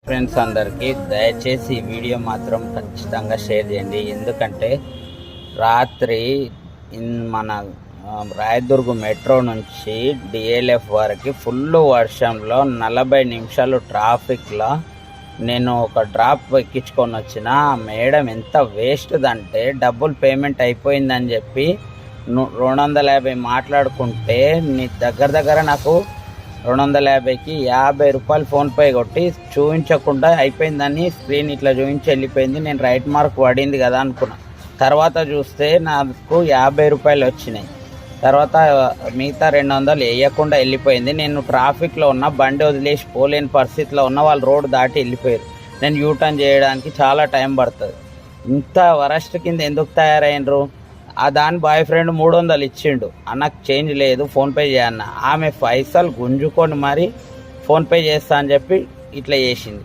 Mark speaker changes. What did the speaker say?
Speaker 1: Friends అందరికీ దయచేసి ఈ వీడియో మాత్రం ఖచ్చితంగా షేర్ చేయండి. ఎందుకంటే రాత్రి మన రాయదుర్గ్ మెట్రో నుంచి డిఎల్ఎఫ్ వరకు ఫుల్ వర్షంలో 40 నిమిషాలు ట్రాఫిక్లో నేను ఒక డ్రాప్ ఎక్కించుకొని వచ్చిన. మేడం ఎంత వేస్ట్దంటే డబ్బులు పేమెంట్ అయిపోయిందని చెప్పి 250 మాట్లాడుకుంటే నీ దగ్గర నాకు 250కి 50 రూపాయలు ఫోన్పే కొట్టి చూపించకుండా అయిపోయిందని స్క్రీన్ ఇట్లా చూపించి వెళ్ళిపోయింది. నేను రైట్ మార్క్ పడింది కదా అనుకున్నా. తర్వాత చూస్తే నాకు 50 రూపాయలు వచ్చినాయి. తర్వాత మిగతా 200 వేయకుండా వెళ్ళిపోయింది. నేను ట్రాఫిక్లో ఉన్న బండి వదిలేసి పోలేని పరిస్థితిలో ఉన్న వాళ్ళు రోడ్డు దాటి వెళ్ళిపోయారు. నేను యూటర్న్ చేయడానికి చాలా టైం పడుతుంది. ఇంత వరస్ట్ కింద ఎందుకు తయారైనరు? దాని బాయ్ ఫ్రెండ్ 300 ఇచ్చిండు, అన్నకు చేంజ్ లేదు ఫోన్పే చేయన్న. ఆమె పైసలు గుంజుకొని మరి ఫోన్పే చేస్తా అని చెప్పి ఇట్లా చేసింది.